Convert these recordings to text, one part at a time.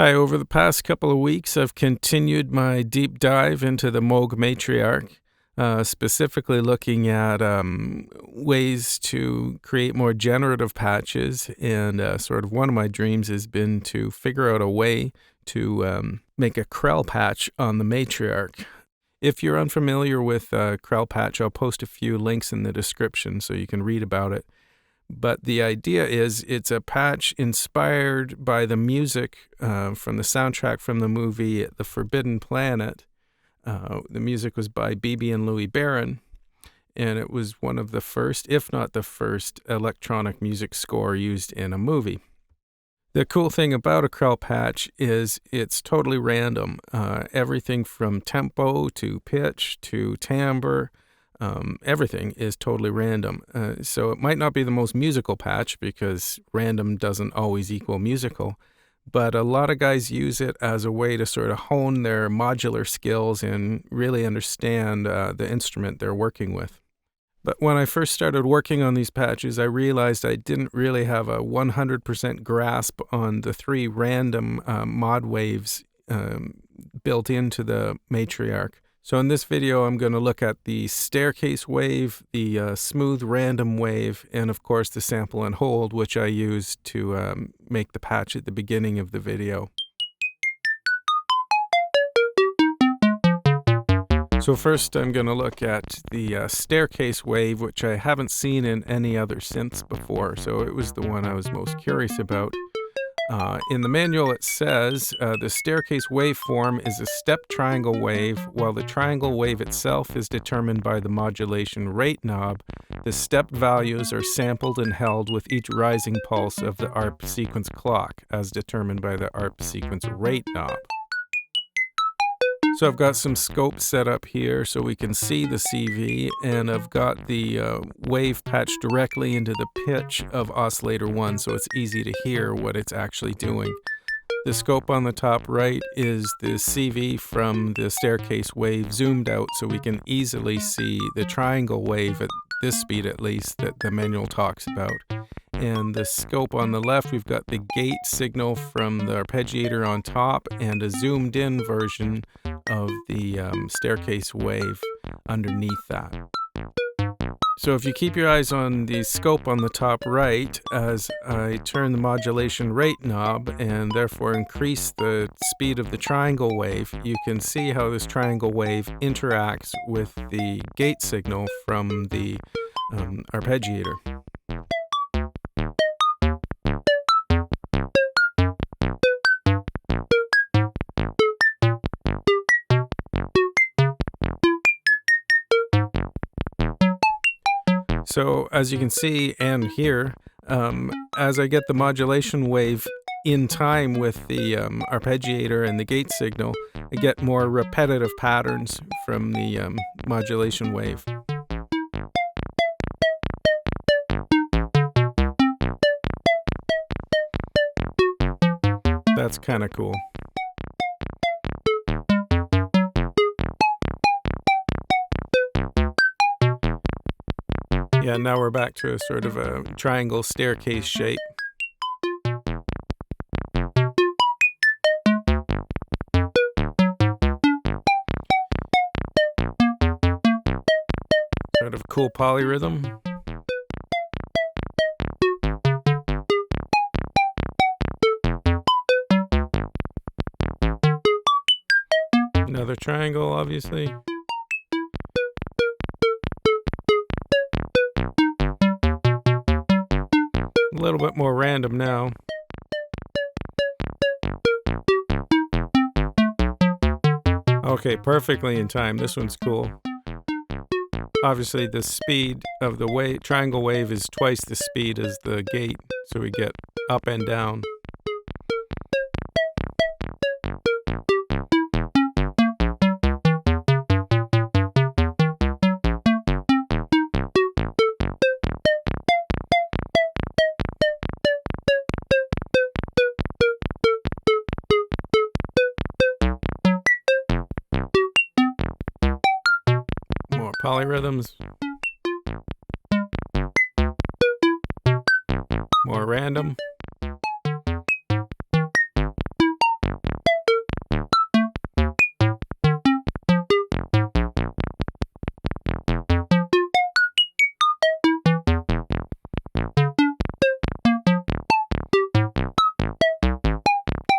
Hi, over the past couple of weeks, I've continued my deep dive into the Moog Matriarch, specifically looking at ways to create more generative patches. And sort of one of my dreams has been to figure out a way to make a Krell Patch on the Matriarch. If you're unfamiliar with Krell Patch, I'll post a few links in the description so you can read about it. But the idea is it's a patch inspired by the music from the soundtrack from the movie The Forbidden Planet. The music was by B.B. and Louis Barron, and it was one of the first, if not the first, electronic music score used in a movie. The cool thing about a Krell Patch is it's totally random. Everything from tempo to pitch to timbre. Everything is totally random. So it might not be the most musical patch because random doesn't always equal musical, but a lot of guys use it as a way to sort of hone their modular skills and really understand the instrument they're working with. But when I first started working on these patches, I realized I didn't really have a 100% grasp on the three random mod waves built into the Matriarch. So in this video, I'm going to look at the staircase wave, the smooth random wave, and of course the sample and hold, which I used to make the patch at the beginning of the video. So first I'm going to look at the staircase wave, which I haven't seen in any other synths before, so it was the one I was most curious about. In the manual it says the staircase waveform is a step triangle wave, while the triangle wave itself is determined by the modulation rate knob. The step values are sampled and held with each rising pulse of the ARP sequence clock, as determined by the ARP sequence rate knob. So I've got some scopes set up here so we can see the CV, and I've got the wave patched directly into the pitch of oscillator 1, so it's easy to hear what it's actually doing. The scope on the top right is the CV from the staircase wave zoomed out so we can easily see the triangle wave at this speed at least that the manual talks about. And the scope on the left, we've got the gate signal from the arpeggiator on top and a zoomed in version of the staircase wave underneath that. So if you keep your eyes on the scope on the top right, as I turn the modulation rate knob and therefore increase the speed of the triangle wave, you can see how this triangle wave interacts with the gate signal from the arpeggiator. So as you can see and hear, as I get the modulation wave in time with the arpeggiator and the gate signal, I get more repetitive patterns from the modulation wave. That's kind of cool. Yeah, now we're back to a sort of a triangle staircase shape. Sort of cool polyrhythm. Another triangle, obviously. A little bit more random now. Okay, perfectly in time. This one's cool. Obviously, the speed of the triangle wave is twice the speed as the gate, so we get up and down. More polyrhythms. More random.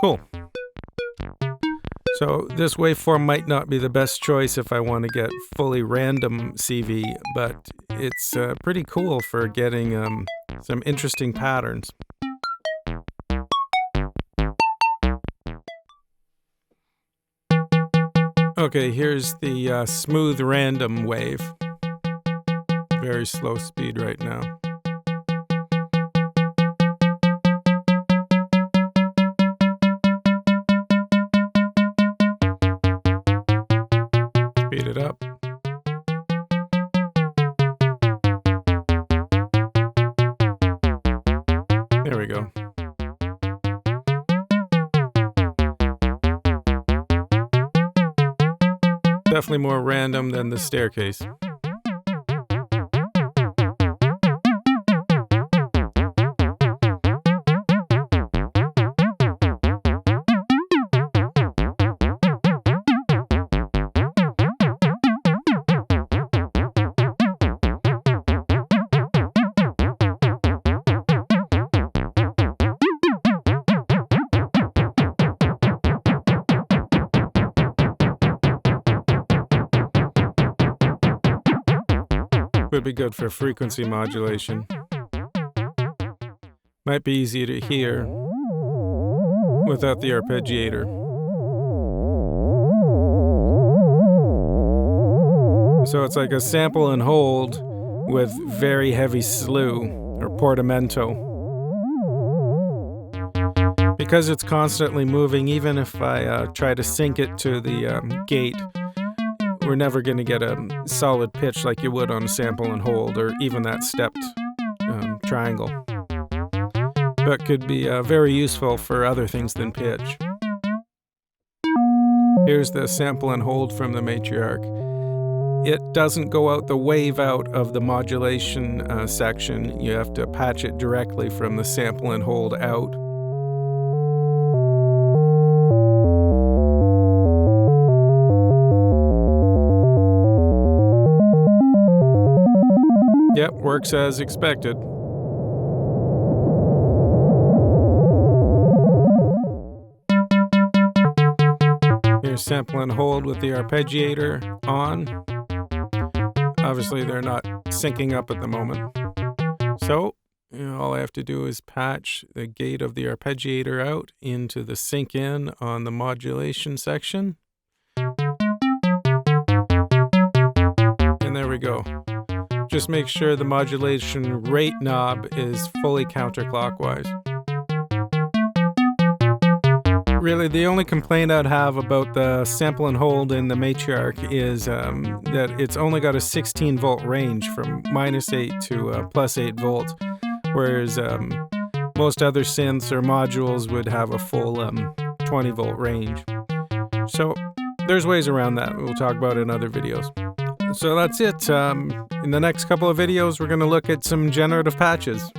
Cool. So this waveform might not be the best choice if I want to get fully random CV, but it's pretty cool for getting some interesting patterns. Okay, here's the smooth random wave. Very slow speed right now. Speed it up. There we go. Definitely more random than the staircase. Would be good for frequency modulation. Might be easy to hear without the arpeggiator. So it's like a sample and hold with very heavy slew or portamento. Because it's constantly moving, even if I try to sync it to the gate, we're never going to get a solid pitch like you would on a sample and hold, or even that stepped triangle. But could be very useful for other things than pitch. Here's the sample and hold from the Matriarch. It doesn't go out the wave out of the modulation section. You have to patch it directly from the sample and hold out. Yep, works as expected. Here's sample and hold with the arpeggiator on. Obviously, they're not syncing up at the moment. So, all I have to do is patch the gate of the arpeggiator out into the sync in on the modulation section. And there we go. Just make sure the modulation rate knob is fully counterclockwise. Really, the only complaint I'd have about the sample and hold in the Matriarch is that it's only got a 16 volt range from -8 to +8 volts, whereas most other synths or modules would have a full 20 volt range. So there's ways around that we'll talk about in other videos. So that's it. In the next couple of videos, we're going to look at some generative patches.